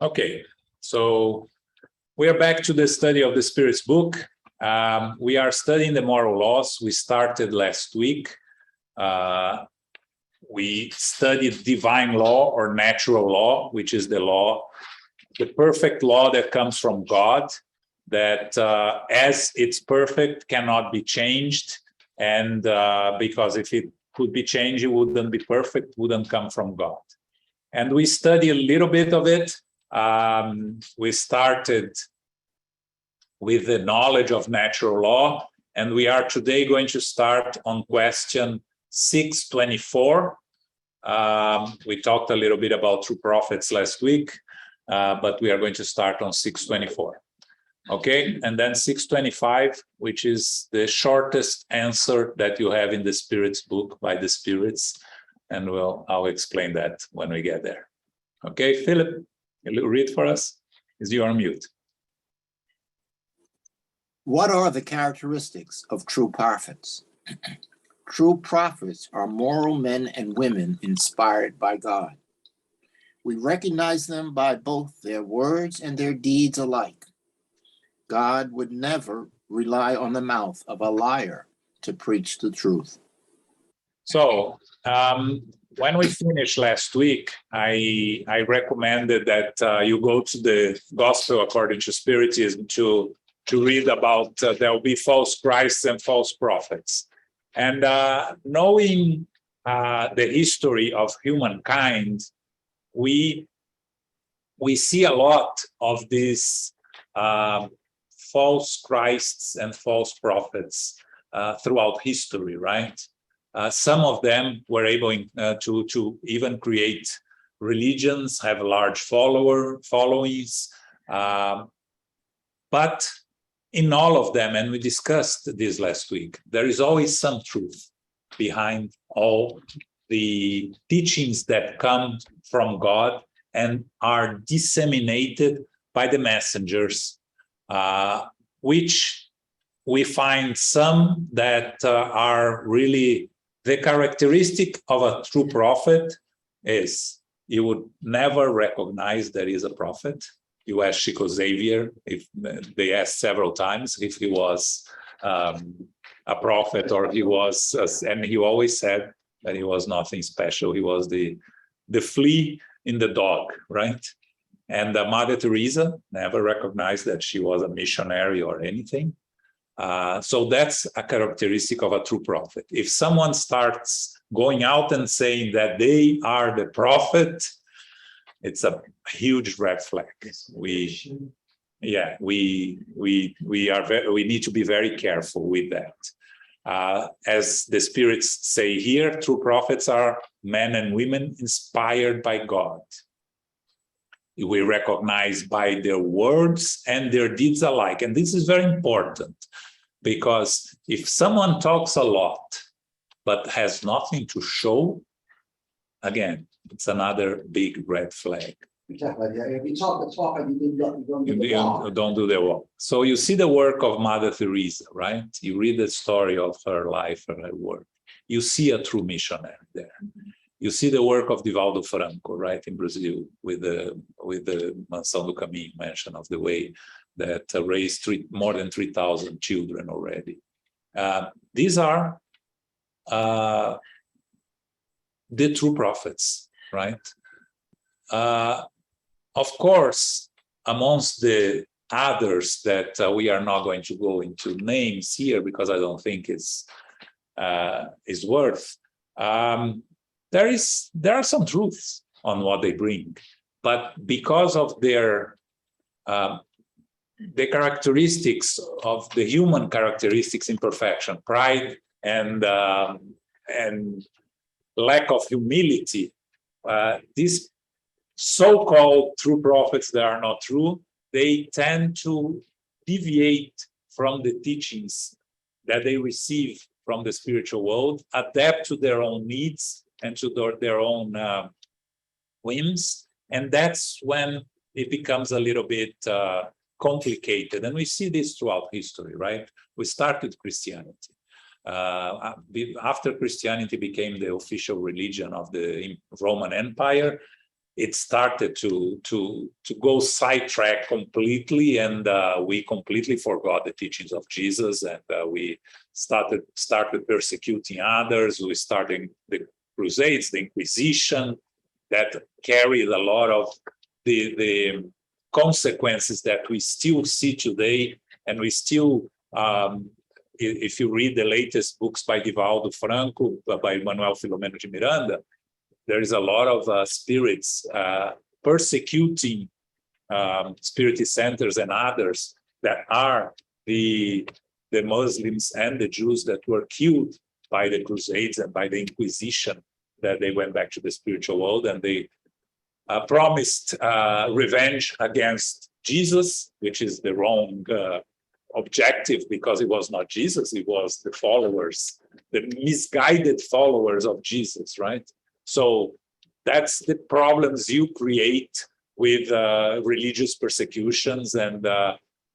Okay, so we are back to the study of the Spirit's book. We are studying the moral laws. We started last week. We studied divine law or natural law, which is the law, the perfect law that comes from God, that as it's perfect, cannot be changed. And because if it could be changed, it wouldn't be perfect, wouldn't come from God. And we study a little bit of it. We started with the knowledge of natural law, and we are today going to start on question 624. We talked a little bit about true prophets last week, but we are going to start on 624. Okay, and then 625, which is the shortest answer that you have in the Spirit's book by the Spirits, and I'll explain that when we get there. Okay, Philip, you read for us? Is you on mute? What are the characteristics of true prophets? True prophets are moral men and women inspired by God. We recognize them by both their words and their deeds alike. God would never rely on the mouth of a liar to preach the truth. So, when we finished last week, I recommended that you go to the Gospel according to Spiritism to read about there will be false Christs and false prophets. And knowing the history of humankind, we see a lot of these false Christs and false prophets throughout history, right? Some of them were able to even create religions, have large followings, but in all of them, and we discussed this last week, there is always some truth behind all the teachings that come from God and are disseminated by the messengers, which we find some that are really the characteristic of a true prophet is you would never recognize there is a prophet. You ask Chico Xavier, if they asked several times if he was a prophet or he was, and he always said that he was nothing special. He was the flea in the dog, right? And Mother Teresa never recognized that she was a missionary or anything. So that's a characteristic of a true prophet. If someone starts going out and saying that they are the prophet, it's a huge red flag. We need to be very careful with that. As the Spirits say here, true prophets are men and women inspired by God. We recognize by their words and their deeds alike. And this is very important, because if someone talks a lot but has nothing to show, again, it's another big red flag. Exactly. If you talk the talk and you don't do the walk. Don't do the walk. So you see the work of Mother Teresa, right? You read the story of her life and her work. You see a true missionary there. You see the work of Divaldo Franco, right, in Brazil, with the Mansão do Caminho mention of the way that raised more than 3,000 children already. These are the true prophets, right? Of course, amongst the others that we are not going to go into names here because I don't think it's worth. There are some truths on what they bring, but because of their the characteristics of the human characteristics, imperfection, pride, and lack of humility, these so-called true prophets that are not true, they tend to deviate from the teachings that they receive from the spiritual world, adapt to their own needs and to their own whims, and that's when it becomes a little bit complicated. And we see this throughout history, right? We start with Christianity. After Christianity became the official religion of the Roman Empire, it started to go sidetrack completely, and we completely forgot the teachings of Jesus, and we started persecuting others. We started the Crusades, the Inquisition, that carried a lot of the consequences that we still see today, and we still. If you read the latest books by Divaldo Franco, by Manuel Filomeno de Miranda, there is a lot of spirits persecuting spiritist centers and others that are the Muslims and the Jews that were killed by the Crusades and by the Inquisition, that they went back to the spiritual world, and they promised revenge against Jesus, which is the wrong objective, because it was not Jesus, it was the followers, the misguided followers of Jesus, right? So that's the problems you create with religious persecutions. And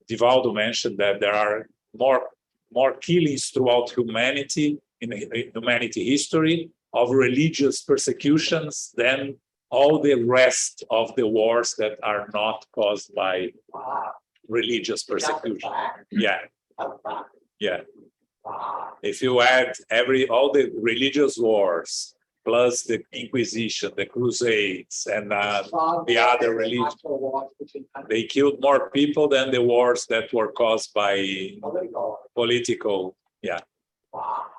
Divaldo mentioned that there are more killings throughout humanity, in humanity history, of religious persecutions than all the rest of the wars that are not caused by religious persecution. Yeah. If you add all the religious wars plus the Inquisition, the Crusades, and the other religions, they killed more people than the wars that were caused by political. Yeah.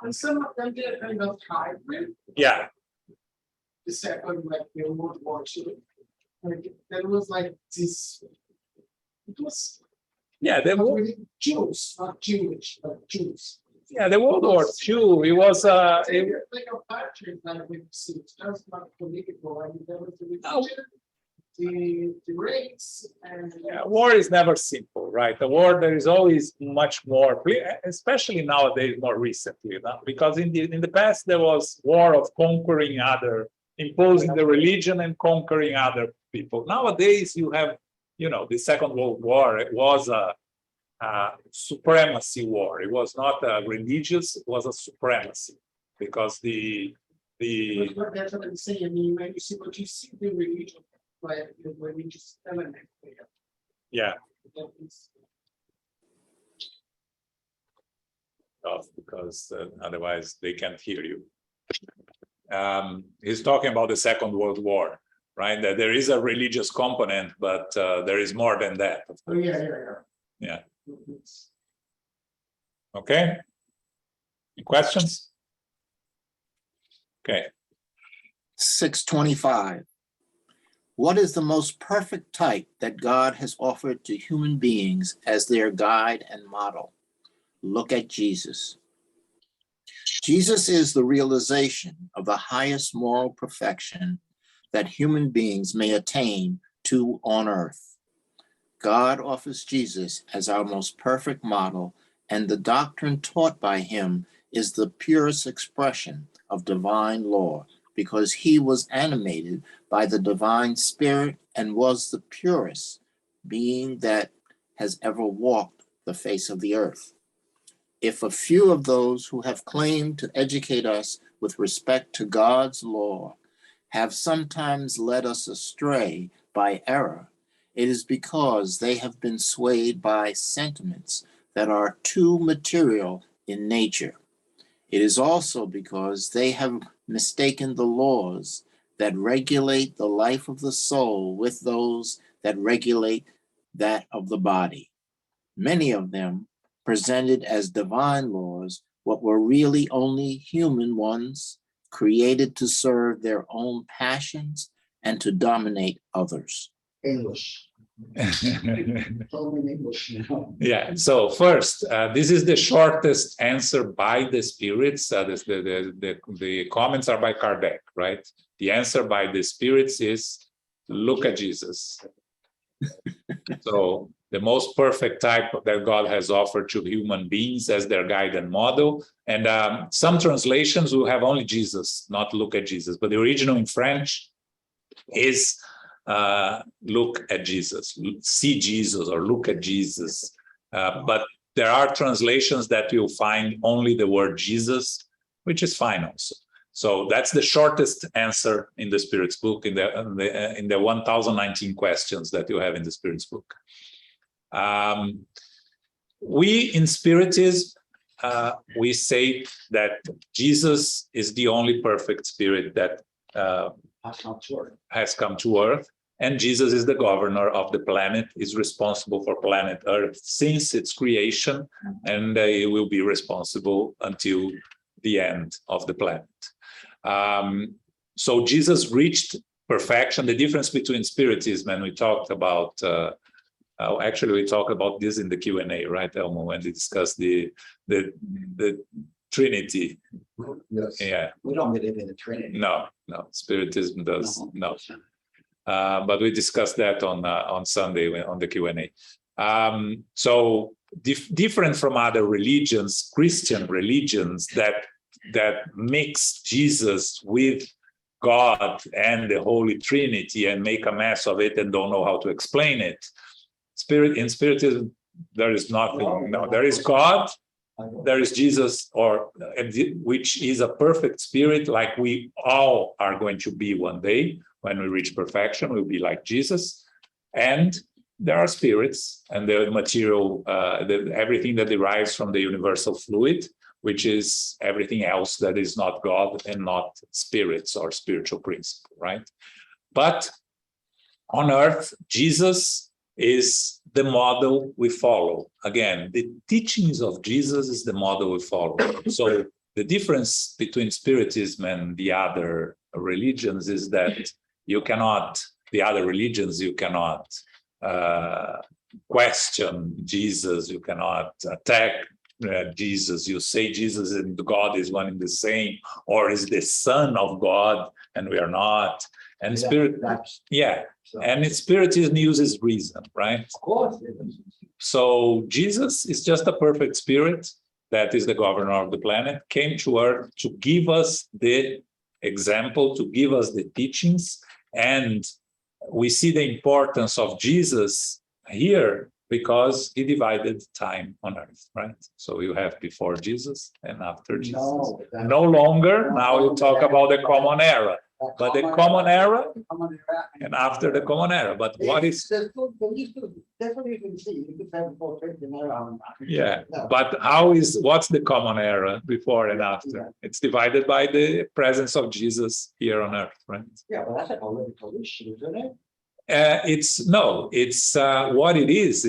And some of them did kind of hybrid. Yeah. The second, like the World War II. Like there was like this. It was Not really Jews, not Jewish, but Jews. Yeah, the World War II, it was Like a pattern that we see. It's just not political. I mean, there was the religion, the race, and war is never simple, right? The war, there is always much more, especially nowadays, more recently, because in the past there was war of conquering imposing the religion and conquering other people. Nowadays you have, the Second World War, it was a supremacy war. It was not a religious, it was a supremacy, because that's what I'm saying. I mean, when you see the religion, like the religious element there. Yeah. Because otherwise they can't hear you. He's talking about the Second World War, right? That there is a religious component, but there is more than that. Oh, yeah. Okay. Any questions? Okay. 625. What is the most perfect type that God has offered to human beings as their guide and model? Look at Jesus. Jesus is the realization of the highest moral perfection that human beings may attain to on earth. God offers Jesus as our most perfect model, and the doctrine taught by him is the purest expression of divine law, because he was animated by the divine spirit and was the purest being that has ever walked the face of the earth. If a few of those who have claimed to educate us with respect to God's law have sometimes led us astray by error, it is because they have been swayed by sentiments that are too material in nature. It is also because they have mistaken the laws that regulate the life of the soul with those that regulate that of the body. Many of them presented as divine laws what were really only human ones, created to serve their own passions and to dominate others. English. Tell me in English now. Yeah. So first, this is the shortest answer by the spirits. The comments are by Kardec, right? The answer by the spirits is look at Jesus. So the most perfect type that God has offered to human beings as their guide and model. And some translations will have only Jesus, not look at Jesus. But the original in French is look at Jesus, see Jesus, or look at Jesus. But there are translations that you'll find only the word Jesus, which is fine also. So that's the shortest answer in the Spirit's book, in the 1019 questions that you have in the Spirit's book. We in Spiritism, we say that Jesus is the only perfect spirit that has come to earth, and Jesus is the governor of the planet, is responsible for planet Earth since its creation, and he will be responsible until the end of the planet. So Jesus reached perfection. The difference between Spiritism, and we talked about, actually we talked about this in the Q&A, right, Elmo, when we discussed the Trinity. Yes. Yeah. We don't believe in the Trinity. No, Spiritism does no. But we discussed that on Sunday on the Q&A. So different from other religions, Christian religions that mix Jesus with God and the Holy Trinity and make a mess of it and don't know how to explain it. In Spiritism, there is nothing. No, there is God. There is Jesus, which is a perfect spirit, like we all are going to be one day. When we reach perfection, we'll be like Jesus. And there are spirits and the material, everything that derives from the universal fluid, which is everything else that is not God and not spirits or spiritual principle, right? But on earth, Jesus is the model we follow. Again, the teachings of Jesus is the model we follow. So the difference between Spiritism and the other religions is that you cannot question Jesus, you cannot attack Jesus. You say Jesus and God is one and the same, or is the Son of God, and we are not. And and Spiritism uses reason, right? Of course. So Jesus is just a perfect spirit that is the governor of the planet, came to earth to give us the example, to give us the teachings. And we see the importance of Jesus here because he divided time on earth, right? So you have before Jesus and after Jesus. No longer, now you talk about the common era. But the common era and after the common era. But what is... That's what you can see. You can have before 20 era. Yeah, but what's the common era before and after? It's divided by the presence of Jesus here on earth, right? Yeah, but that's a political issue, isn't it? It's what it is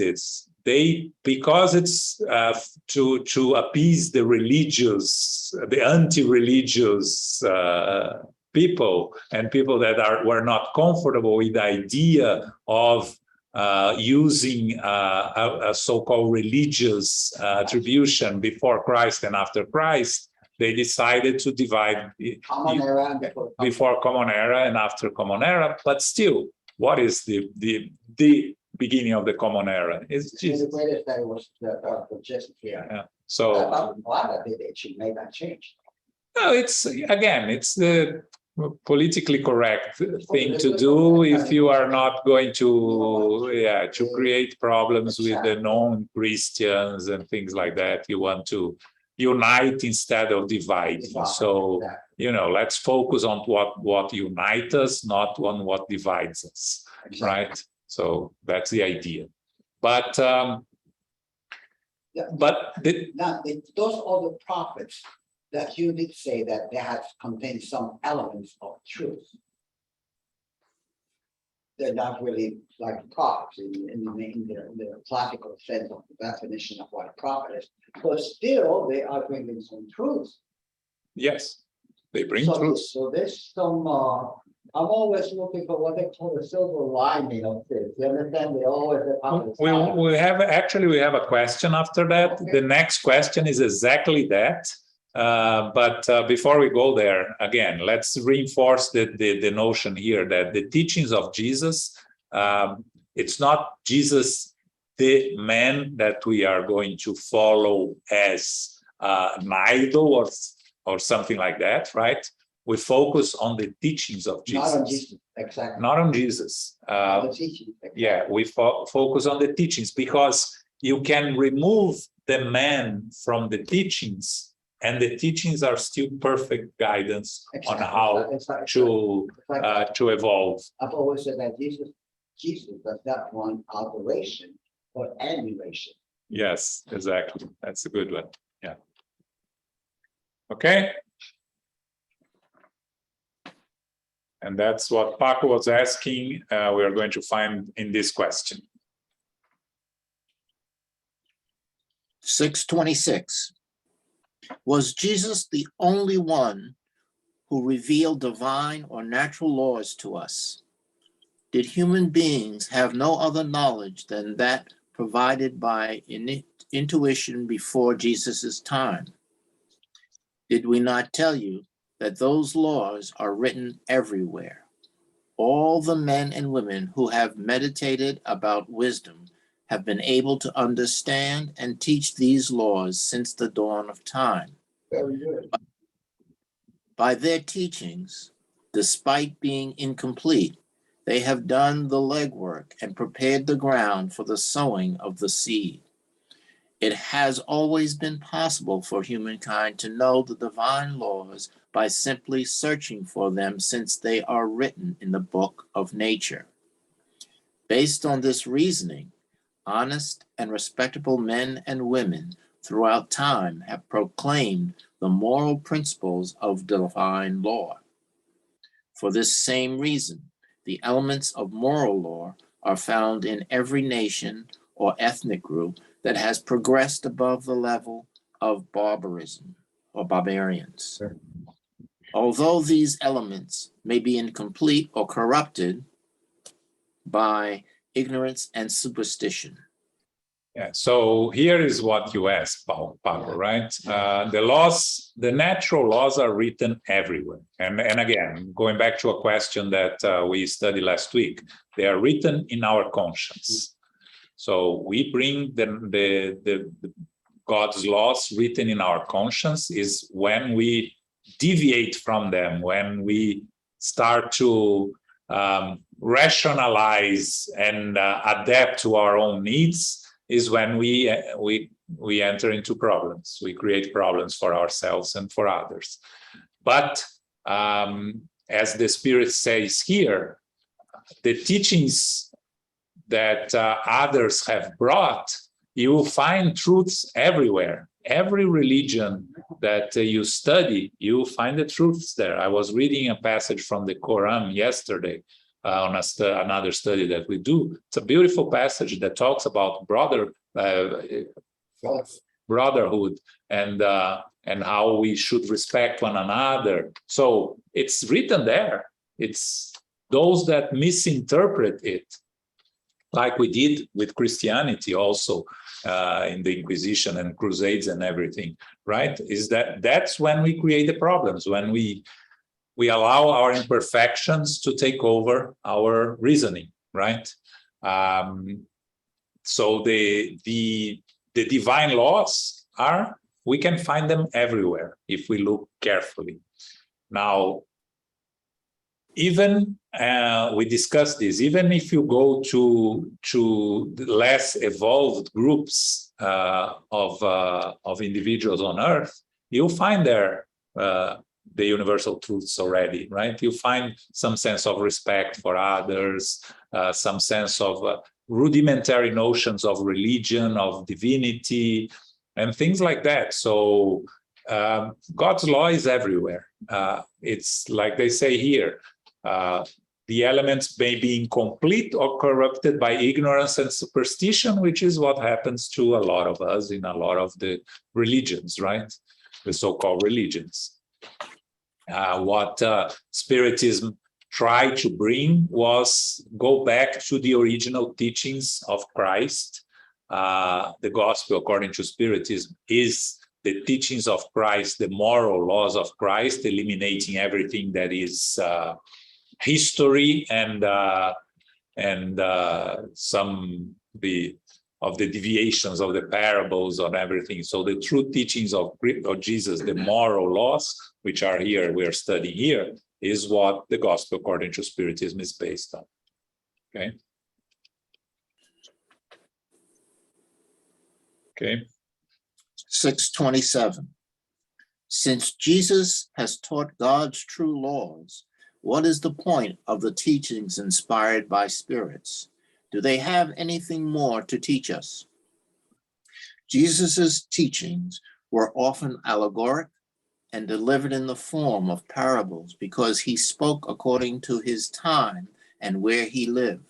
because it's to appease the religious, the anti-religious people and people that were not comfortable with the idea of using a so-called religious attribution before Christ and after Christ. They decided to divide before Common Era and after Common Era, but still, what is the beginning of the Common Era? It's Jesus. The greatest that was just here. Yeah. So why did they make that change? No, it's the politically correct thing to do if you are not going to create problems with the non-Christians and things like that. You want to unite instead of divide. So, let's focus on what unites us, not on what divides us, right? So that's the idea. But those other prophets that you did say that they had contained some elements of truth. They're not really like prophets in the classical sense of the definition of what a prophet is, but still they are bringing some truth. Yes, they bring truth. So there's some. I'm always looking for what they call the silver lining of this. You understand? They always we have a question after that. Okay. The next question is exactly that. But before we go there, again, let's reinforce the notion here that the teachings of Jesus, it's not Jesus, the man that we are going to follow as an idol or something like that, right? We focus on the teachings of Jesus. Not on Jesus, exactly. Not on Jesus. The teachings, exactly. Yeah, we focus on the teachings because you can remove the man from the teachings and the teachings are still perfect guidance on Exactly. how It's like- to it's like- to evolve. I've always said that Jesus does not want adoration or admiration. Yes, exactly. That's a good one. Yeah. Okay. And that's what Paco was asking. We are going to find in this question. 626. Was Jesus the only one who revealed divine or natural laws to us? Did human beings have no other knowledge than that provided by intuition before Jesus' time? Did we not tell you that those laws are written everywhere? All the men and women who have meditated about wisdom have been able to understand and teach these laws since the dawn of time. Very good. By their teachings, despite being incomplete, they have done the legwork and prepared the ground for the sowing of the seed. It has always been possible for humankind to know the divine laws by simply searching for them, since they are written in the book of nature. Based on this reasoning, honest and respectable men and women throughout time have proclaimed the moral principles of divine law. For this same reason, the elements of moral law are found in every nation or ethnic group that has progressed above the level of barbarism or barbarians. Sure. Although these elements may be incomplete or corrupted by ignorance and superstition. Yeah, so here is what you asked, Paco, right? The laws, the natural laws are written everywhere. And again, going back to a question that we studied last week, they are written in our conscience. So we bring the God's laws written in our conscience is when we deviate from them, when we start to rationalize and adapt to our own needs, is when we enter into problems. We create problems for ourselves and for others. But as the Spirit says here, the teachings that others have brought, you will find truths everywhere. Every religion that you study, you will find the truths there. I was reading a passage from the Quran yesterday on another study that we do. It's a beautiful passage that talks about brotherhood and how we should respect one another. So it's written there. It's those that misinterpret it, like we did with Christianity also in the Inquisition and Crusades and everything, right? That's when we create the problems, when we allow our imperfections to take over our reasoning, right? So the divine laws we can find them everywhere if we look carefully. Now, even we discussed this, even if you go to less evolved groups of individuals on Earth, you'll find there the universal truths already, right? You find some sense of respect for others, some sense of rudimentary notions of religion, of divinity, and things like that. So God's law is everywhere. It's like they say here, the elements may be incomplete or corrupted by ignorance and superstition, which is what happens to a lot of us in a lot of the religions, right? The so-called religions. What Spiritism tried to bring was go back to the original teachings of Christ. The gospel, according to Spiritism, is the teachings of Christ, the moral laws of Christ, eliminating everything that is history and some of the deviations of the parables on everything. So the true teachings of Jesus, the moral laws, which are here, we are studying here, is what the gospel according to Spiritism is based on. Okay. Okay. 627. Since Jesus has taught God's true laws, what is the point of the teachings inspired by spirits? Do they have anything more to teach us? Jesus's teachings were often allegoric and delivered in the form of parables because he spoke according to his time and where he lived.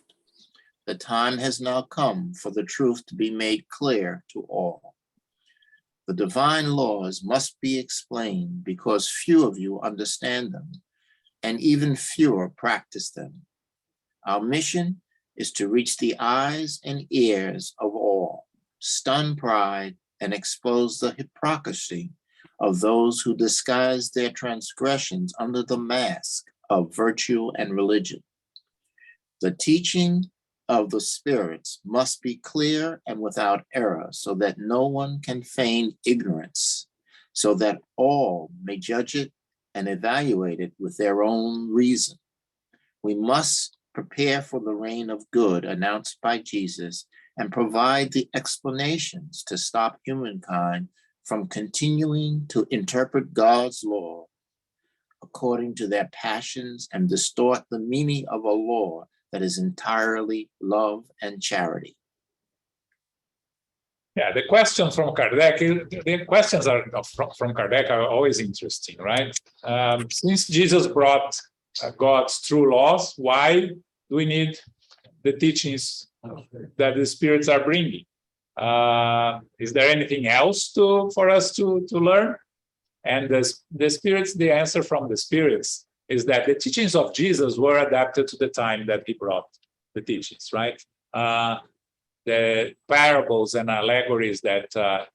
The time has now come for the truth to be made clear to all. The divine laws must be explained because few of you understand them, and even fewer practice them. Our mission is to reach the eyes and ears of all, stun pride, and expose the hypocrisy of those who disguise their transgressions under the mask of virtue and religion. The teaching of the spirits must be clear and without error, so that no one can feign ignorance, so that all may judge it and evaluate it with their own reason. We must prepare for the reign of good announced by Jesus and provide the explanations to stop humankind from continuing to interpret God's law according to their passions and distort the meaning of a law that is entirely love and charity. Yeah, the questions from Kardec, the questions are from Kardec are always interesting, right? Since Jesus brought God's true laws, why do we need the teachings that the spirits are bringing? Is there anything else for us to learn? And the spirits, the answer from the spirits is that the teachings of Jesus were adapted to the time that he brought the teachings, right? The parables and allegories that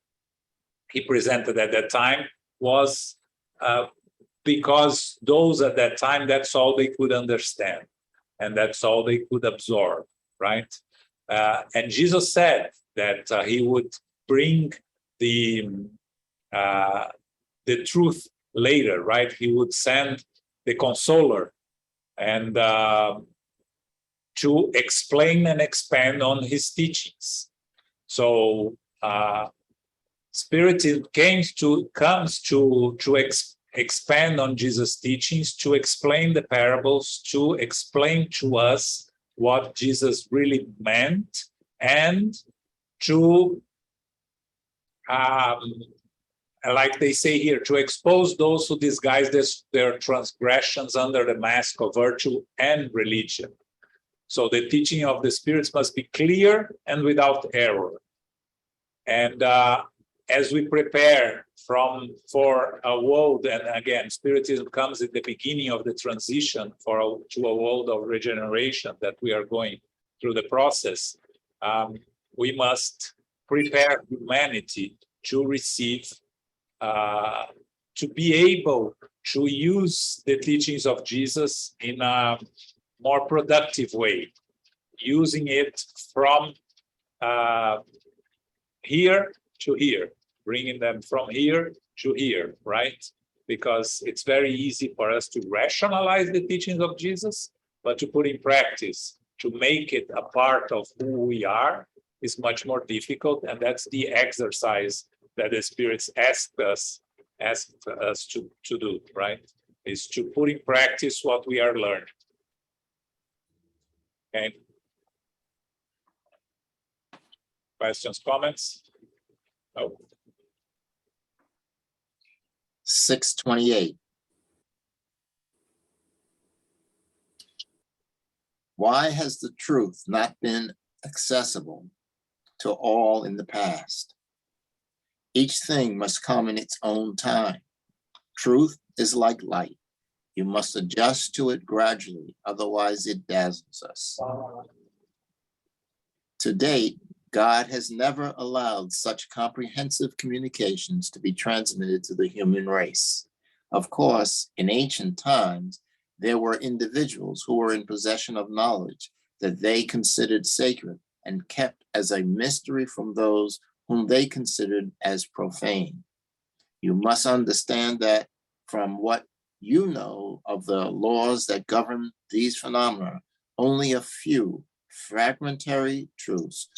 he presented at that time was because those at that time, that's all they could understand. And that's all they could absorb, right? And Jesus said that he would bring the truth later, right? He would send the consoler and to explain and expand on his teachings. So Spiritism comes to expand on Jesus' teachings, to explain the parables, to explain to us what Jesus really meant, and to like they say here, to expose those who disguise their transgressions under the mask of virtue and religion. So the teaching of the spirits must be clear and without error. And as we prepare for a world, and again, Spiritism comes at the beginning of the transition to a world of regeneration that we are going through the process, we must prepare humanity to receive, to be able to use the teachings of Jesus in a more productive way, using it from here to here, bringing them from here to here, right? Because it's very easy for us to rationalize the teachings of Jesus, but to put in practice, to make it a part of who we are, is much more difficult. And that's the exercise that the spirits ask us to do, right? Is to put in practice what we are learning. Okay. Questions, comments? No. 628. Why has the truth not been accessible to all in the past? Each thing must come in its own time. Truth is like light. You must adjust to it gradually, otherwise it dazzles us. To date, God has never allowed such comprehensive communications to be transmitted to the human race. Of course, in ancient times, there were individuals who were in possession of knowledge that they considered sacred and kept as a mystery from those whom they considered as profane. You must understand that from what you know of the laws that govern these phenomena, only a few fragmentary truths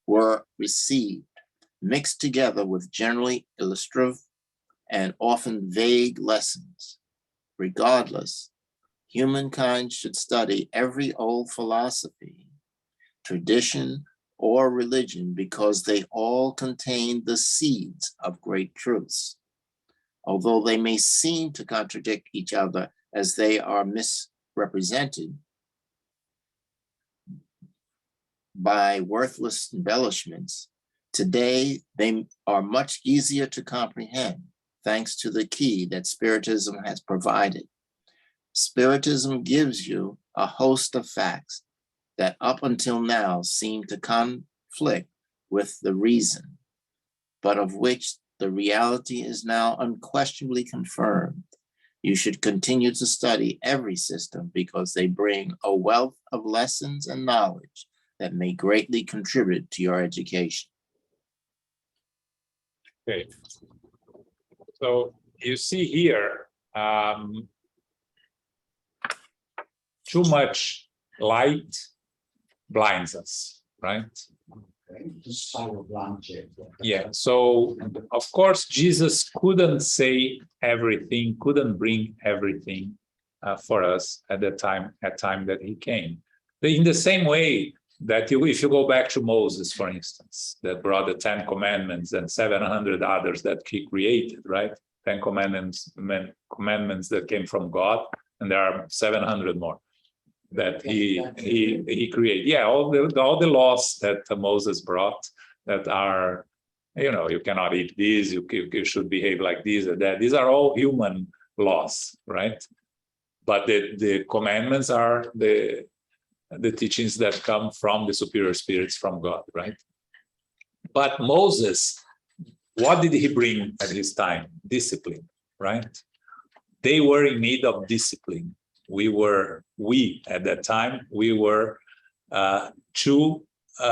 were received, mixed together with generally illustrative and often vague lessons. Regardless, humankind should study every old philosophy, tradition, or religion because they all contain the seeds of great truths. Although they may seem to contradict each other as they are misrepresented by worthless embellishments, today they are much easier to comprehend thanks to the key that Spiritism has provided. Spiritism gives you a host of facts that up until now seem to conflict with the reason, but of which the reality is now unquestionably confirmed. You should continue to study every system because they bring a wealth of lessons and knowledge that may greatly contribute to your education. Okay. So you see here, too much light blinds us, right? Okay, just follow blind check. Yeah, so of course, Jesus couldn't say everything, couldn't bring everything for us at the time that he came. In the same way that if you go back to Moses, for instance, that brought the 10 Commandments and 700 others that he created, right? 10 commandments that came from God, and there are 700 more that he created. Yeah, all the laws that Moses brought that are, you cannot eat this, you should behave like this or that. These are all human laws, right? But the commandments are the teachings that come from the superior spirits from God, right? But Moses, what did he bring at his time? Discipline, right? They were in need of discipline. We at that time, we were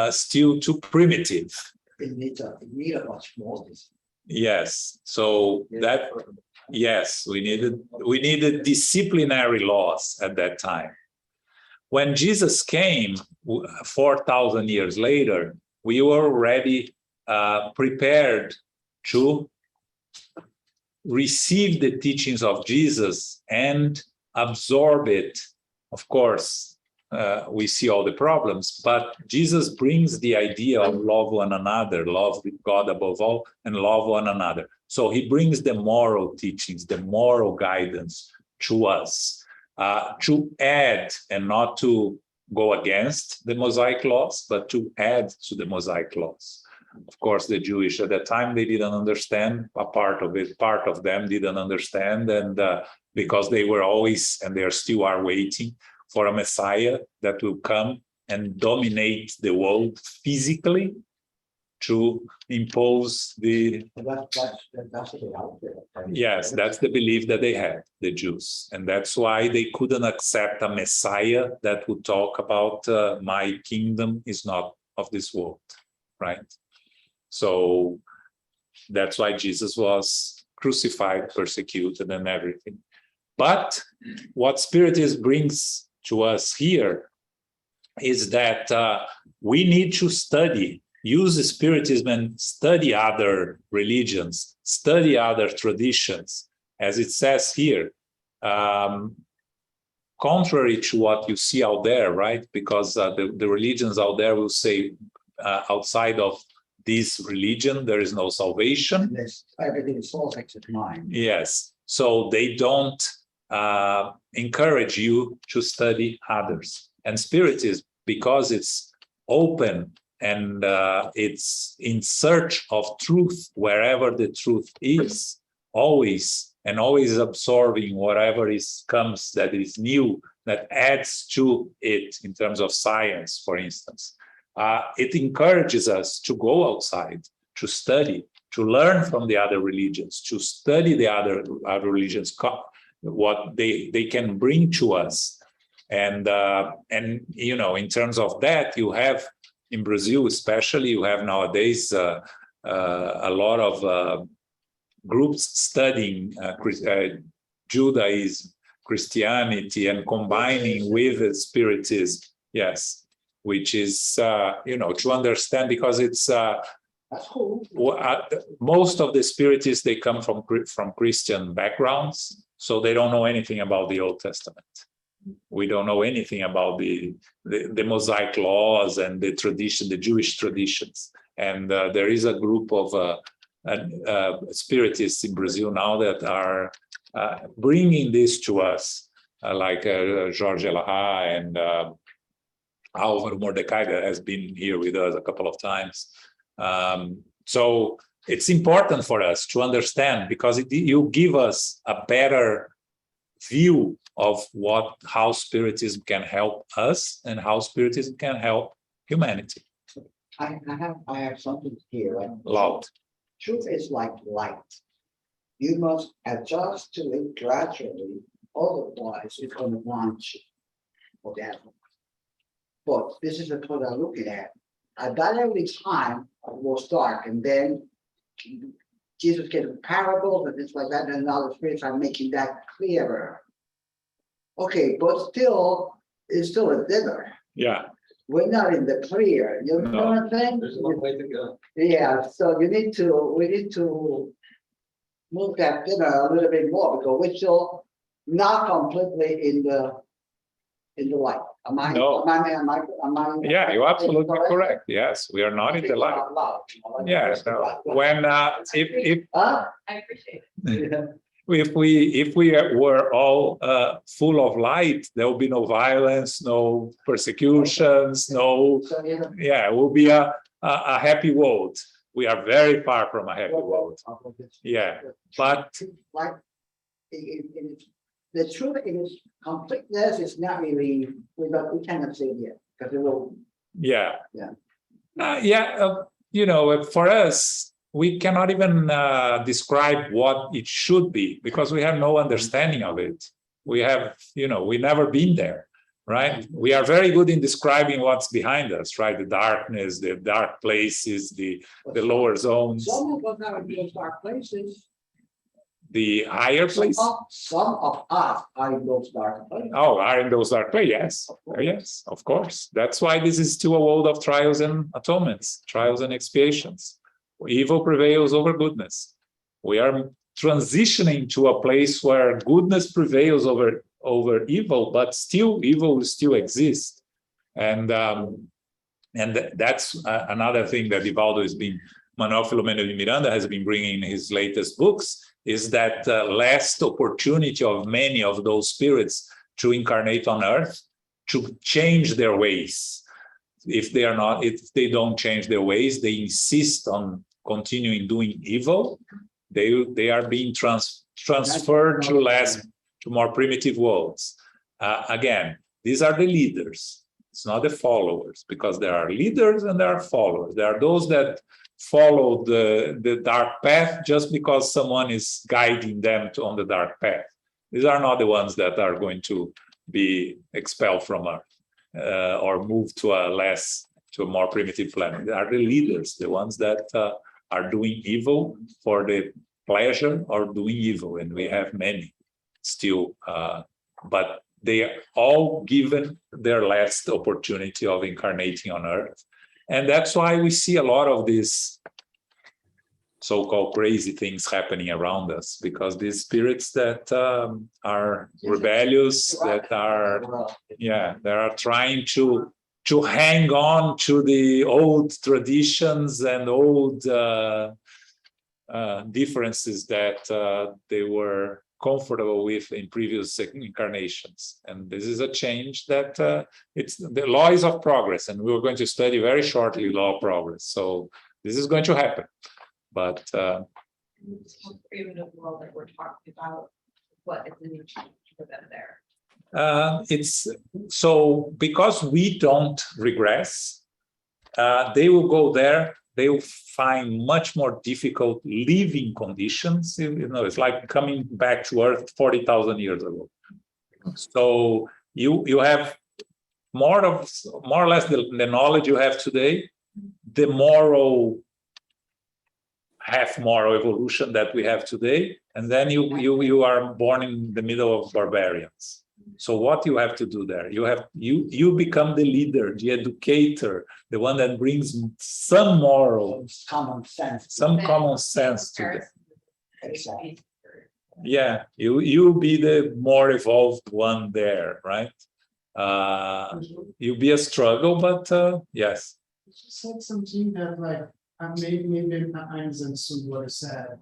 still too primitive. It need a much more. Yes, so yes, we needed disciplinary laws at that time. When Jesus came 4,000 years later, we were already prepared to receive the teachings of Jesus and absorb it. Of course, we see all the problems, but Jesus brings the idea of love one another, love God above all, and love one another. So he brings the moral teachings, the moral guidance to us, to add and not to go against the Mosaic laws, but to add to the Mosaic laws. Of course, the Jewish at that time, they didn't understand a part of it. Part of them didn't understand, and because they were always, and they still are waiting for a Messiah that will come and dominate the world physically to impose the... That's what out there. Yes, that's the belief that they had, the Jews. And that's why they couldn't accept a Messiah that would talk about my kingdom is not of this world, right? So that's why Jesus was crucified, persecuted, and everything. But what Spiritism brings to us here is that we need to study, use Spiritism and study other religions, study other traditions, as it says here, contrary to what you see out there, right? Because the religions out there will say outside of this religion, there is no salvation. Yes, everything is false except mine. Yes, so they don't encourage you to study others. And Spiritism, because it's open and it's in search of truth wherever the truth is, always absorbing whatever comes that is new, that adds to it in terms of science, for instance. It encourages us to go outside, to study, to learn from the other religions, to study the other religions, what they can bring to us. And in terms of that, you have in Brazil, especially, you have nowadays a lot of groups studying Judaism, Christianity, and combining with Spiritism. Yes, which is to understand, because it's That's cool. Most of the spiritists, they come from Christian backgrounds, so they don't know anything about the Old Testament. We don't know anything about the Mosaic laws and the tradition, the Jewish traditions. And there is a group of spiritists in Brazil now that are bringing this to us, like Jorge Elahá and Álvaro Mordecai, that has been here with us a couple of times. So it's important for us to understand, because you give us a better view of how Spiritism can help us and how Spiritism can help humanity. I have something here. Like, Loud. truth is like light. You must adjust to it gradually, otherwise it's going to want you. Okay. But this is what I'm looking at. At that every time it was dark, and then Jesus gave parables and things like that, and now the spirits are making that clearer. Okay, but still, it's still a dinner. Yeah. We're not in the clear. You know what I'm saying? There's a long way to go. Yeah, so we need to move that dinner a little bit more, because we're still not completely in the light. Am I? No. Am I? Yeah, you're absolutely correct. Yes, we are not in the light. Yeah. No. When if Huh? I appreciate it. if we were all full of light, there will be no violence, no persecutions, no. So, you know. Yeah, it will be a happy world. We are very far from a happy world. Yeah, but Like, the truth is completeness is not really, we cannot say yet, because it will. yeah. Yeah. You know, for us, we cannot even describe what it should be, because we have no understanding of it. We have, we never been there, right? We are very good in describing what's behind us, right? The darkness, the dark places, the lower zones, Some of us are in those dark places. the higher places. Some of us are in those dark places. Oh, are in those dark places? Yes, yes, of course. That's why this is still a world of trials and atonements, trials and expiations. Evil prevails over goodness. We are transitioning to a place where goodness prevails over evil, but still evil still exists. And that's another thing that Divaldo has been, Manuel Filomeno de Miranda has been bringing in his latest books, is that last opportunity of many of those spirits to incarnate on earth, to change their ways. If they don't change their ways, they insist on continuing doing evil, they are being transferred to more primitive worlds. Again, these are the leaders. It's not the followers, because there are leaders and there are followers. There are those that follow the dark path just because someone is guiding them on the dark path. These are not the ones that are going to be expelled from earth or move to a more primitive planet. They are the leaders, the ones that are doing evil for the pleasure of doing evil, and we have many still, but they are all given their last opportunity of incarnating on earth. And that's why we see a lot of these so-called crazy things happening around us, because these spirits that are rebellious, that are trying to hang on to the old traditions and old differences that they were comfortable with in previous incarnations. And this is a change that it's the laws of progress, and we're going to study very shortly law of progress. So this is going to happen. But Even in the world that we're talking about, what is the new change for them there? it's so because we don't regress, they will go there. They will find much more difficult living conditions. It's like coming back to Earth 40,000 years ago. So you have more or less the knowledge you have today, the half moral evolution that we have today, and then you are born in the middle of barbarians. So what you have to do there? You become the leader, the educator, the one that brings some moral, Common sense. some common sense to them. Exactly. Yeah, you be the more evolved one there, right? You'll be a struggle, but yes. You said something that like, maybe I misunderstood what I said.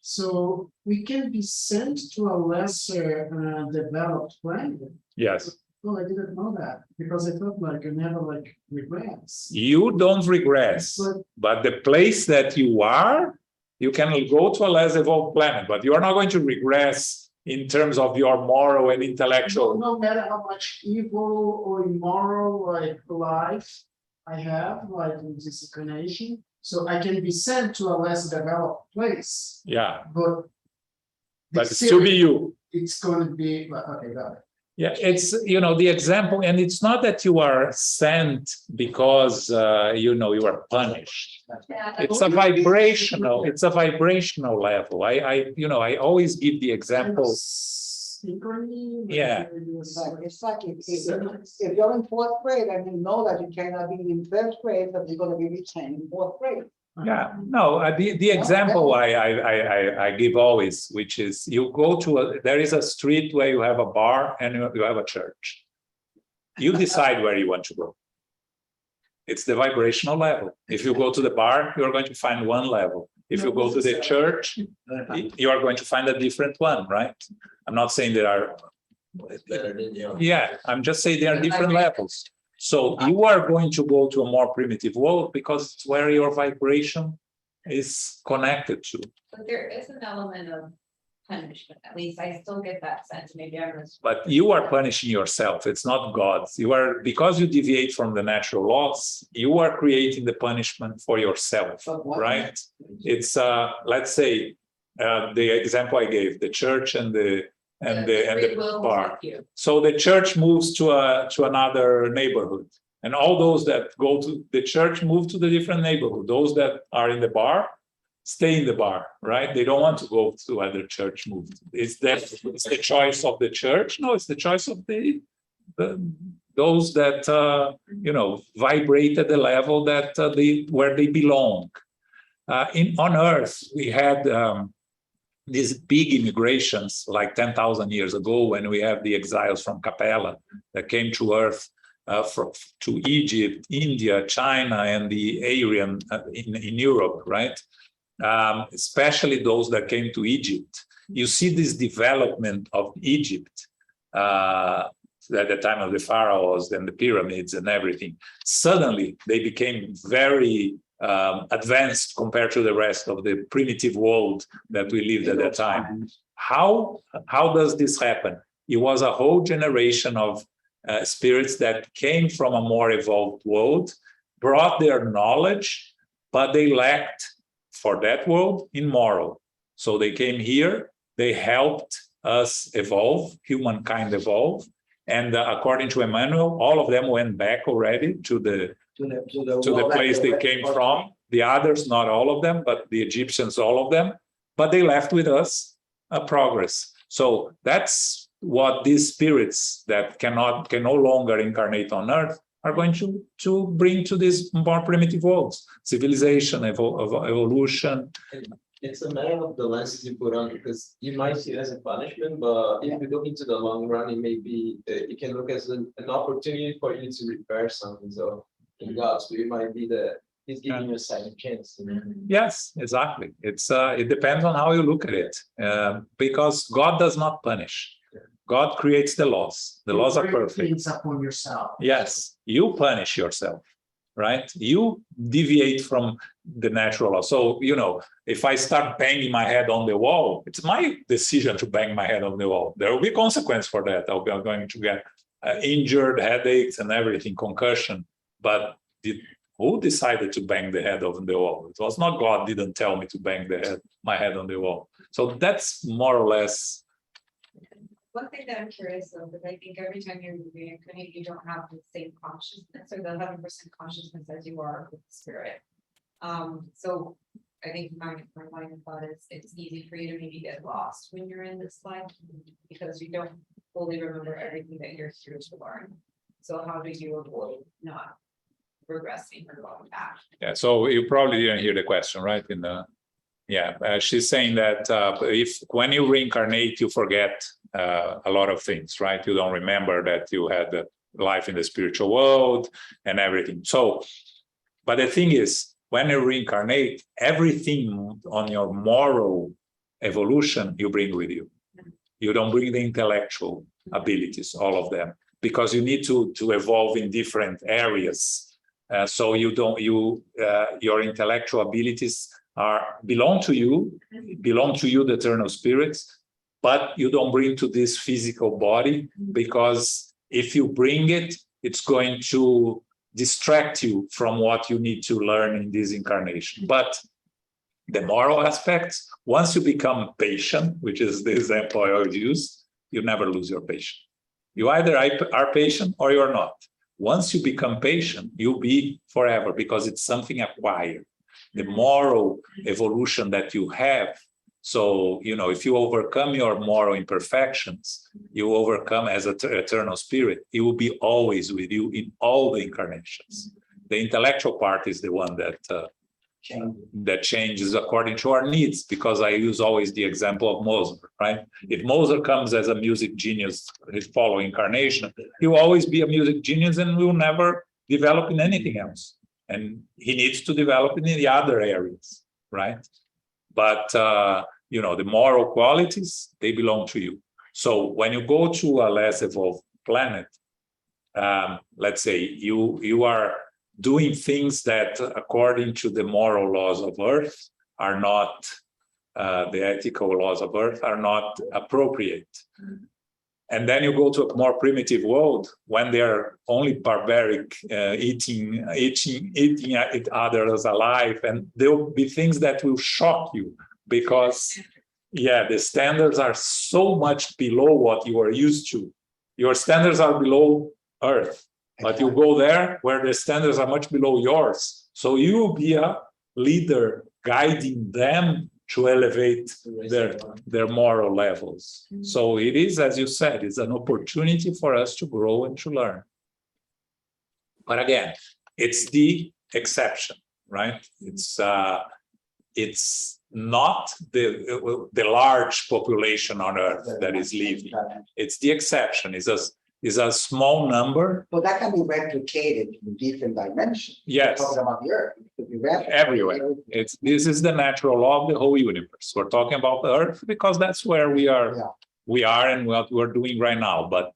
So we can be sent to a lesser developed planet. Yes. Oh, I didn't know that, because I thought like you never like regress. You don't regress, but the place that you are, you can go to a less evolved planet, but you are not going to regress in terms of your moral and intellectual. No matter how much evil or immoral like life I have, like in this incarnation, so I can be sent to a less developed place, Yeah, but but it still be you. it's going to be okay. Got it. Yeah, it's, the example, and it's not that you are sent because, you are punished. Yeah, It's a vibrational level. I always give the example. Synchrony. Yeah. It's like if you're in fourth grade and you know that you cannot be in first grade, but you're gonna be retained in fourth grade. Yeah, no, the example I give always, which is you go to there is a street where you have a bar and you have a church. You decide where you want to go. It's the vibrational level. If you go to the bar, you're going to find one level. If you go to the church, you are going to find a different one, right? I'm not saying there are. Yeah, I'm just saying there are different levels. So you are going to go to a more primitive world because it's where your vibration is connected to. But there is an element of punishment, at least I still get that sense, maybe I was. But you are punishing yourself. It's not God. Because you deviate from the natural laws, you are creating the punishment for yourself, right? It's let's say the example I gave, the church and the bar. So the church moves to another neighborhood, and all those that go to the church move to the different neighborhood. Those that are in the bar stay in the bar, right? They don't want to go to other church move. It's the choice of the church? No, it's the choice of those that vibrate at the level that where they belong. On Earth, we had these big immigrations like 10,000 years ago when we have the exiles from Capella that came to Earth to Egypt, India, China, and the Aryan in Europe, right? Especially those that came to Egypt. You see this development of Egypt at the time of the pharaohs and the pyramids and everything. Suddenly, they became very advanced compared to the rest of the primitive world that we lived at that time. How does this happen? It was a whole generation of spirits that came from a more evolved world, brought their knowledge, but they lacked for that world in moral. So they came here, they helped us evolve, humankind evolve, and according to Emmanuel, all of them went back already to the place they came from. The others, not all of them, but the Egyptians, all of them. But they left with us a progress. So that's what these spirits that can no longer incarnate on Earth are going to bring to these more primitive worlds. Civilization, evolution. It's a matter of the lenses you put on, because you might see it as a punishment, but if you look into the long run, it may be, you can look as an opportunity for you to repair something. So in God's view, it might be that He's giving you a second chance. Yes, exactly. It depends on how you look at it, because God does not punish. God creates the laws. The laws are perfect. It's upon yourself. Yes, you punish yourself, right? You deviate from the natural law. So, if I start banging my head on the wall, it's my decision to bang my head on the wall. There will be consequence for that. I'm going to get injured, headaches and everything, concussion. But who decided to bang the head on the wall? It was not God didn't tell me to bang my head on the wall. So that's more or less. One thing that I'm curious of is I think every time you're reincarnated, you don't have the same consciousness or the 11% consciousness as you are with the spirit. So I think my line of thought is it's easy for you to maybe get lost when you're in this life because you don't fully remember everything that you're here to learn. So how do you avoid not regressing or going back? Yeah, so you probably didn't hear the question, right? She's saying that if when you reincarnate, you forget a lot of things, right? You don't remember that you had the life in the spiritual world and everything. So, but the thing is, when you reincarnate, everything on your moral evolution you bring with you. You don't bring the intellectual abilities, all of them, because you need to evolve in different areas. So your intellectual abilities belong to you, the eternal spirits, but you don't bring to this physical body, because if you bring it, it's going to distract you from what you need to learn in this incarnation. But the moral aspects, once you become patient, which is the example I always use, you never lose your patience. You either are patient or you're not. Once you become patient, you'll be forever, because it's something acquired. The moral evolution that you have. So, if you overcome your moral imperfections, you overcome as an eternal spirit, it will be always with you in all the incarnations. The intellectual part is the one that changes according to our needs, because I use always the example of Mozart, right? If Mozart comes as a music genius, his following incarnation, he will always be a music genius and will never develop in anything else. And he needs to develop in the other areas, right? But, the moral qualities, they belong to you. So when you go to a less evolved planet, let's say you are doing things that, according to the moral laws of Earth, are not, the ethical laws of Earth are not appropriate. And then you go to a more primitive world when they are only barbaric, eating others alive, and there will be things that will shock you, because, the standards are so much below what you are used to. Your standards are below Earth, but you go there where the standards are much below yours. So you will be a leader guiding them to elevate their moral levels. So it is, as you said, it's an opportunity for us to grow and to learn. But again, it's the exception, right? It's not the large population on Earth that is leaving. It's the exception. It's a small number. But that can be replicated in different dimensions. Yes. Talking about the Earth, it could be replicated Everywhere. This is the natural law of the whole universe. We're talking about the Earth because that's where we are. Yeah. We are, and what we're doing right now. But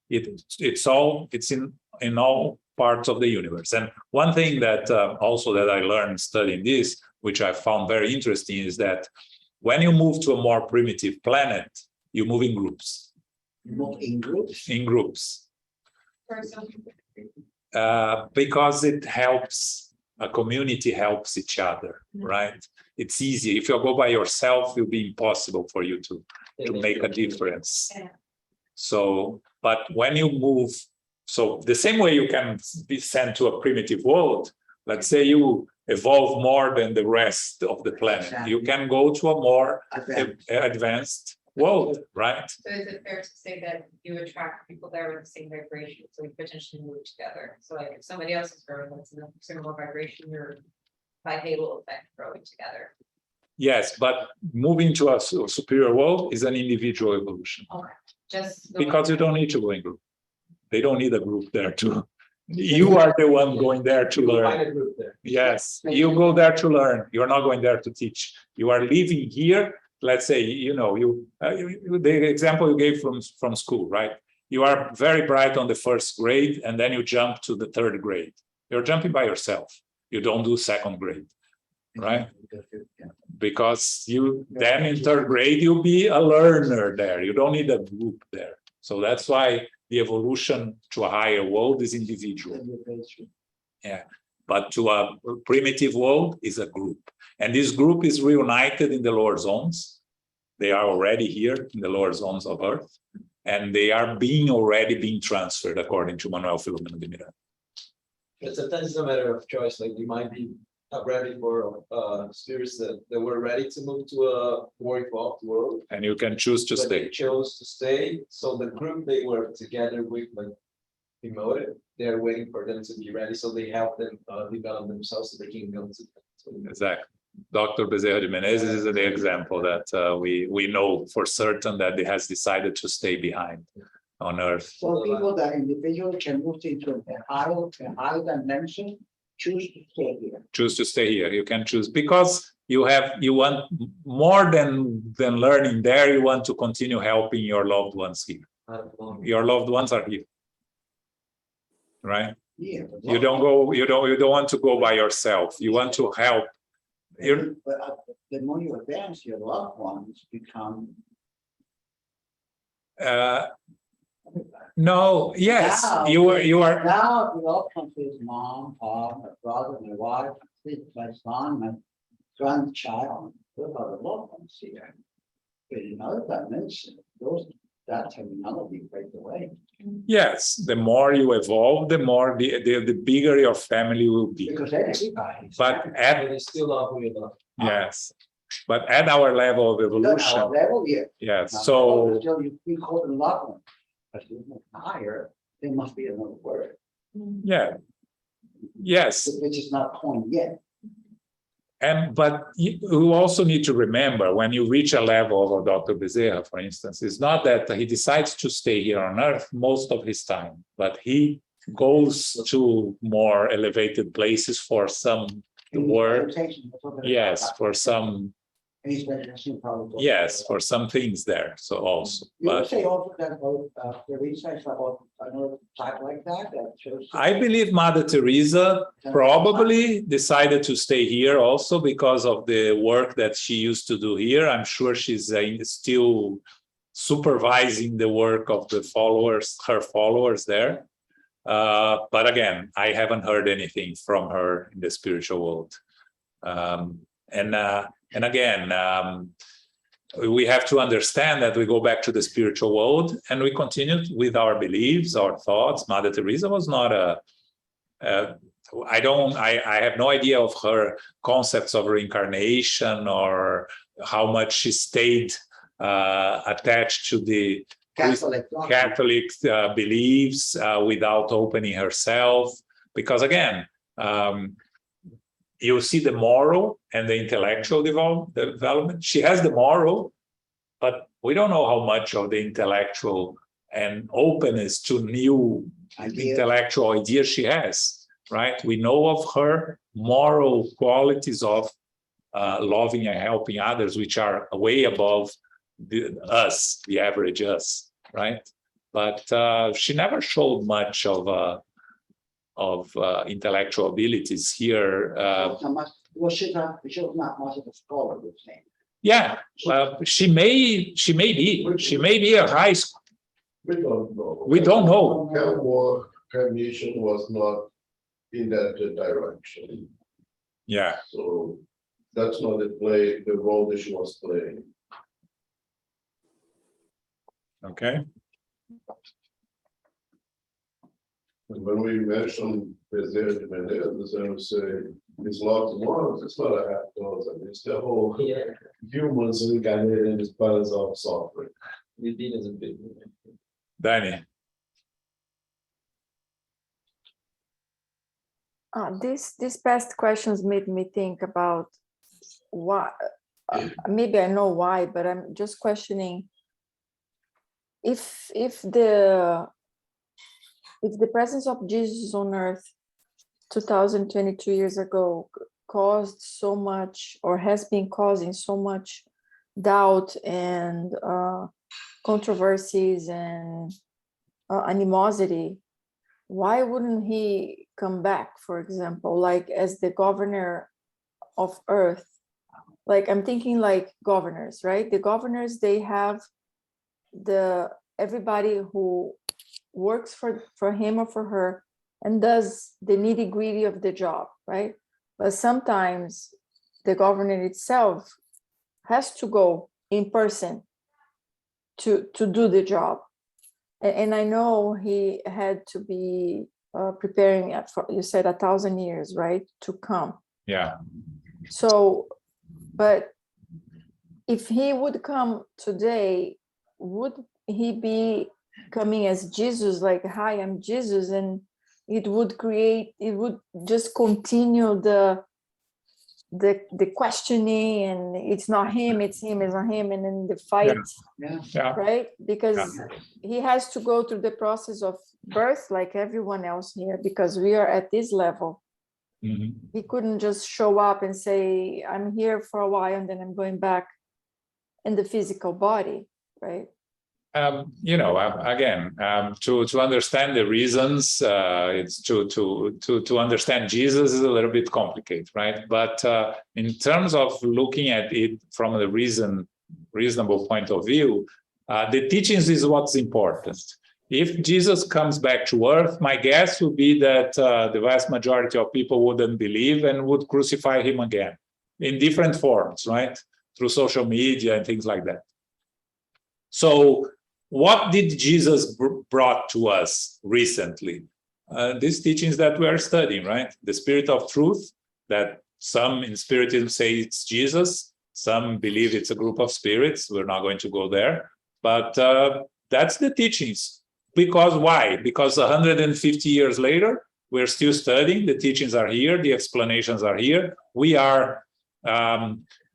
it's in all parts of the universe. And one thing that also that I learned studying this, which I found very interesting, is that when you move to a more primitive planet, you move in groups. Move in groups. In groups. Because it helps, a community helps each other, right? It's easy. If you go by yourself, it'll be impossible for you to make a difference. So, but when you move, so the same way you can be sent to a primitive world, let's say you evolve more than the rest of the planet, you can go to a more advanced world, right? So is it fair to say that you attract people that are in the same vibration, so we potentially move together? So like if somebody else is growing that's in a similar vibration, you're by halo effect growing together. Yes, but moving to a superior world is an individual evolution. Okay. Just Because you don't need to go in group. They don't need a group there to. You are the one going there to learn. Find a group there. Yes, you go there to learn. You're not going there to teach. You are living here. Let's say, the example you gave from school, right? You are very bright on the first grade, and then you jump to the third grade. You're jumping by yourself. You don't do second grade, right? Because then in third grade, you'll be a learner there. You don't need a group there. So that's why the evolution to a higher world is individual. Yeah, but to a primitive world is a group. And this group is reunited in the lower zones. They are already here in the lower zones of Earth, and they are already being transferred according to Manuel Filomeno de Miranda. But sometimes it's a matter of choice. Like you might be ready for spirits that were ready to move to a more evolved world. And you can choose to But they stay. chose to stay. So the group they were together with, like, demoted, they're waiting for them to be ready. So they help them develop themselves so they can go to. Exactly. Dr. Bezerra de Menezes is the example that we know for certain that he has decided to stay behind on Earth. So people that individually can move into a higher dimension, choose to stay here. Choose to stay here. You can choose because you want more than learning there. You want to continue helping your loved ones here. Your loved ones are here, right? Yeah. You don't want to go by yourself. You want to help. But the more you advance, your loved ones become. No, yes, Now- you are. Now, we all come to his mom, my brother, my wife, my son, my grandchild, those are the loved ones here. But in other dimension, that terminology fades away. Yes, the more you evolve, the more the bigger your family will be. Because everybody. But And at they still love who you love. yes, but at our level of evolution, Level here. yes. Now, So still you call them loved ones, but if you higher, there must be another word, yeah, yes. which is not coined yet. But you also need to remember when you reach a level of Dr. Bezerra, for instance, it's not that he decides to stay here on Earth most of his time, but he goes to more elevated places for some work. Meditation, that's what they're Yes, about. for some, And he's meditation probably. yes, for some things there. So also, You would but say also that the research about another type like that shows. I believe Mother Teresa probably decided to stay here also because of the work that she used to do here. I'm sure she's still supervising the work of the followers, her followers there. But again, I haven't heard anything from her in the spiritual world. And again, we have to understand that we go back to the spiritual world and we continue with our beliefs, our thoughts. Mother Teresa was not I have no idea of her concepts of reincarnation or how much she stayed attached to the Catholic beliefs without opening herself. Because again, you see the moral and the intellectual development. She has the moral, but we don't know how much of the intellectual and openness to new intellectual ideas she has, right? We know of her moral qualities of loving and helping others, which are way above the average us, right? But she never showed much of intellectual abilities here. Well, she was not much of a scholar, you're saying. Yeah, she may be a high school. We don't know. We don't know. Her work, her mission was not in that direction. Yeah, So that's not the role that she was playing. okay. And when we mention Bezerra de Menezes, and we say his loved ones, it's not a half dozen, it's the whole Yeah, humans incarnated in this balance of suffering. we did as a big. Danny, These past questions made me think about why, maybe I know why, but I'm just questioning if the presence of Jesus on earth 2022 years ago caused so much or has been causing so much doubt and controversies and animosity, why wouldn't he come back, for example, like as the governor of earth? Like I'm thinking like governors, right? The governors, they have everybody who works for him or for her and does the nitty-gritty of the job, right? But sometimes the governor itself has to go in person to do the job. And I know he had to be preparing for, you said 1,000 years, right, to come. Yeah. So, but if he would come today, would he be coming as Jesus, like, hi, I'm Jesus, and it would just continue the questioning, and it's not him, it's him, it's not him, and then the fight, Yeah. right? Because he has to go through the process of birth like everyone else here, because we are at this level. Mhm. He couldn't just show up and say, I'm here for a while and then I'm going back in the physical body, right? Again, to understand the reasons, it's to understand Jesus is a little bit complicated, right? But in terms of looking at it from a reasonable point of view, the teachings is what's important. If Jesus comes back to earth, my guess would be that the vast majority of people wouldn't believe and would crucify him again in different forms, right? Through social media and things like that. So what did Jesus brought to us recently? These teachings that we are studying, right? The spirit of truth, that some in Spiritism say it's Jesus, some believe it's a group of spirits. We're not going to go there, but that's the teachings. Because why? Because 150 years later, we're still studying. The teachings are here. The explanations are here. We are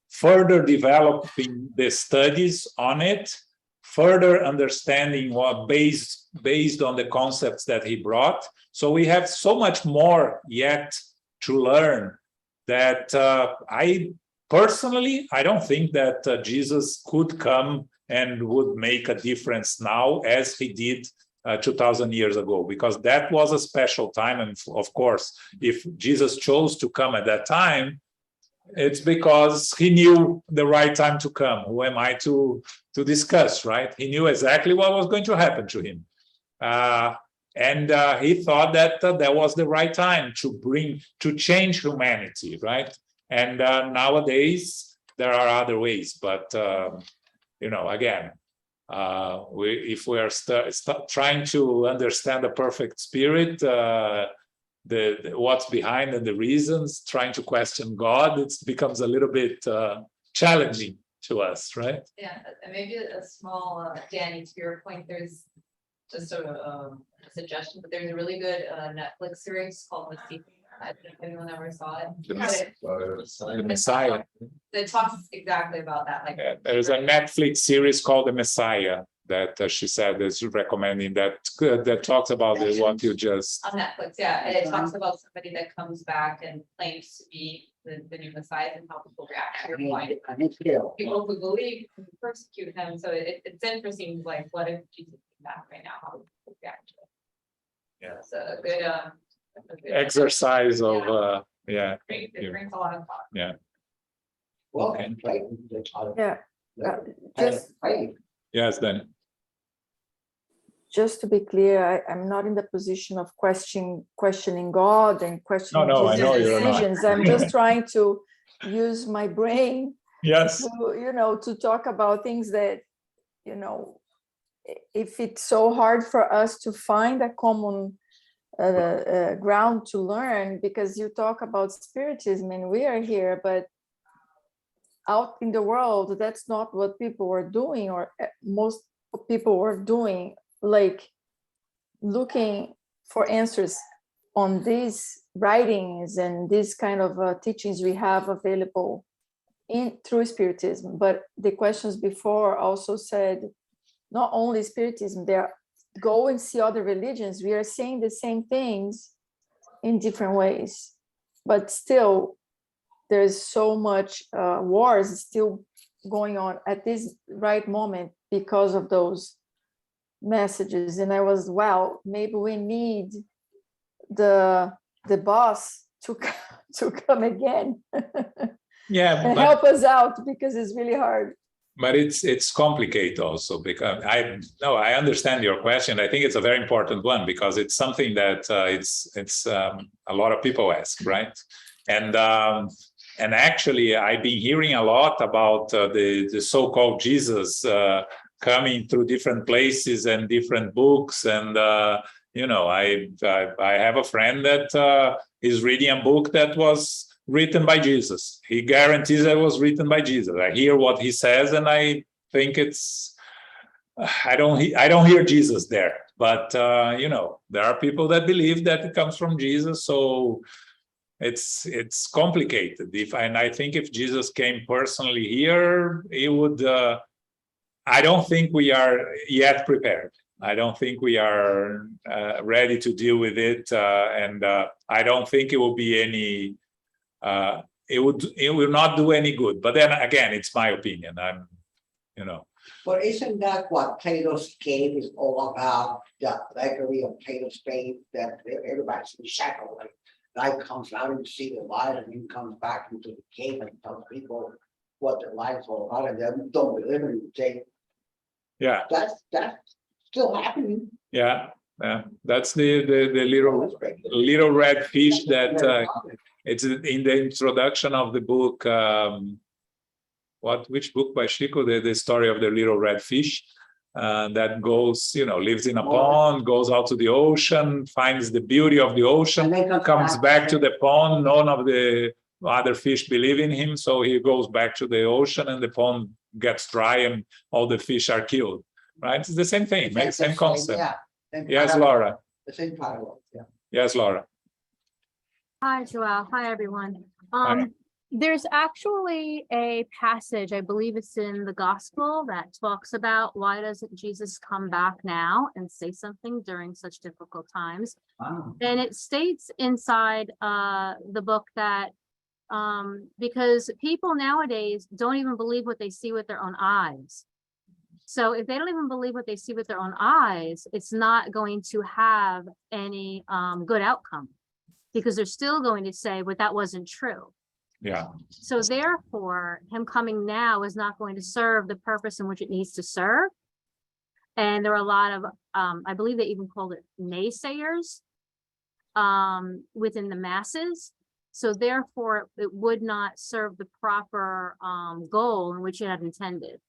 further developing the studies on it, further understanding what based on the concepts that he brought. So we have so much more yet to learn that I don't think that Jesus could come and would make a difference now as he did 2,000 years ago, because that was a special time. And of course, if Jesus chose to come at that time, it's because he knew the right time to come. Who am I to discuss, right? He knew exactly what was going to happen to him. And he thought that that was the right time to change humanity, right? And nowadays, there are other ways. But, again, if we are trying to understand the perfect spirit, what's behind and the reasons, trying to question God, it becomes a little bit challenging to us, right? Yeah, and maybe a small, Danny, to your point, there's just a suggestion, but there's a really good Netflix series called Messiah. I don't know if anyone ever saw it. The Messiah. It talks exactly about that. Like, there's a Netflix series called The Messiah that she said is recommending that talks about what you just. On Netflix, yeah, and it talks about somebody that comes back and claims to be the new Messiah and how people react to your point. People who believe and persecute him. So it's interesting, like, what if Jesus came back right now? How would people react to it? Yeah. It's a good Exercise of it brings a lot of thought. Yeah. Well, Okay. Yeah. Just Yes, then. just to be clear, I'm not in the position of questioning God and questioning No, I Jesus' know you're not. decisions. I'm just trying to use my brain Yes. to, to talk about things that, if it's so hard for us to find a common ground to learn, because you talk about spiritism and we are here, but out in the world, that's not what people were doing, or most people were doing, like looking for answers on these writings and these kind of teachings we have available through Spiritism. But the questions before also said, not only Spiritism, go and see other religions. We are saying the same things in different ways, but still there's so much wars still going on at this right moment because of those messages. And I was, wow, maybe we need the boss to come again Yeah, and help us out, because it's really hard. But it's complicated also, because I understand your question. I think it's a very important one, because it's something that it's a lot of people ask, right? And actually, I've been hearing a lot about the so-called Jesus coming through different places and different books. And I have a friend that is reading a book that was written by Jesus. He guarantees that it was written by Jesus. I hear what he says, and I think it's. I don't hear Jesus there, but you know, there are people that believe that it comes from Jesus, so it's complicated. And I think if Jesus came personally here, he would. I don't think we are yet prepared. I don't think we are ready to deal with it, and I don't think it will be any. It will not do any good. But then again, it's my opinion. You know. But isn't that what Plato's cave is all about? The allegory of Plato's cave, that everybody's in shadow, like light comes out and you see the light, and then comes back into the cave and tells people what the light's all about, and then don't believe it, you say Yeah. that's still happening. Yeah. That's the little red fish that it's in the introduction of the book. Which book by Chico? The story of the little red fish that goes, you know, lives in a pond, goes out to the ocean, finds the beauty of the ocean, comes back to the pond. None of the other fish believe in him, so he goes back to the ocean, and the pond gets dry, and all the fish are killed. Right? It's the same thing, same concept. Yeah. Yes, Laura. The same parallel, yeah. Yes, Laura. Hi, Joelle. Hi, everyone. Hi. There's actually a passage, I believe it's in the gospel, that talks about why doesn't Jesus come back now and say something during such difficult times. Wow. And it states inside the book that because people nowadays don't even believe what they see with their own eyes. So if they don't even believe what they see with their own eyes, it's not going to have any good outcome, because they're still going to say, but that wasn't true. Yeah. So therefore, him coming now is not going to serve the purpose in which it needs to serve. And there are a lot of, I believe they even called it naysayers within the masses. So therefore, it would not serve the proper goal in which it had intended.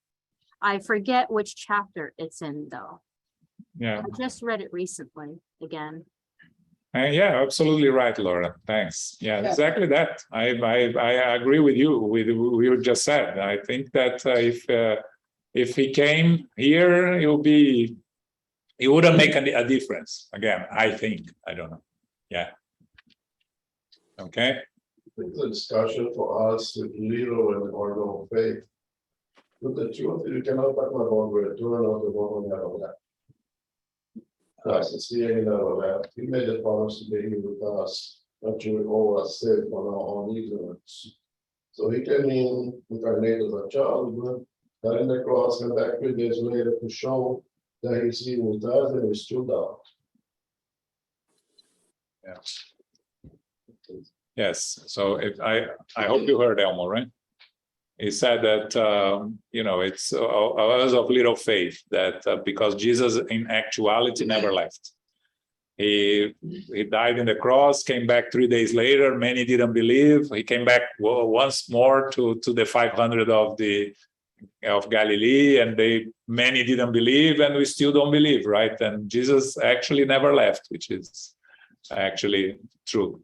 I forget which chapter it's in, though. Yeah. I just read it recently again. Yeah, absolutely right, Laura. Thanks. Yeah, exactly that. I agree with you with what you just said. I think that if he came here, it wouldn't make a difference. Again, I think. I don't know. Yeah. Okay. It's a discussion for us with little and or no faith. But the truth is, you cannot talk about return of the one that left. As he never left. He made a promise to be with us, that you would all are saved from our own ignorance. So he came in incarnated as a child, died on the cross, and back 3 days later to show that he's here with us, and we stood out. Yeah. Yes. So if I hope you heard Elmo, right? He said that you know, it's us of little faith, that because Jesus in actuality never left. He died in the cross, came back 3 days later. Many didn't believe. He came back once more to the 500 of Galilee, and many didn't believe, and we still don't believe, right? And Jesus actually never left, which is actually true.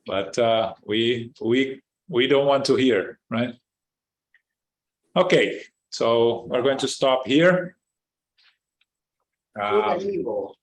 But we don't want to hear, right? Okay, so we're going to stop here. Good and evil.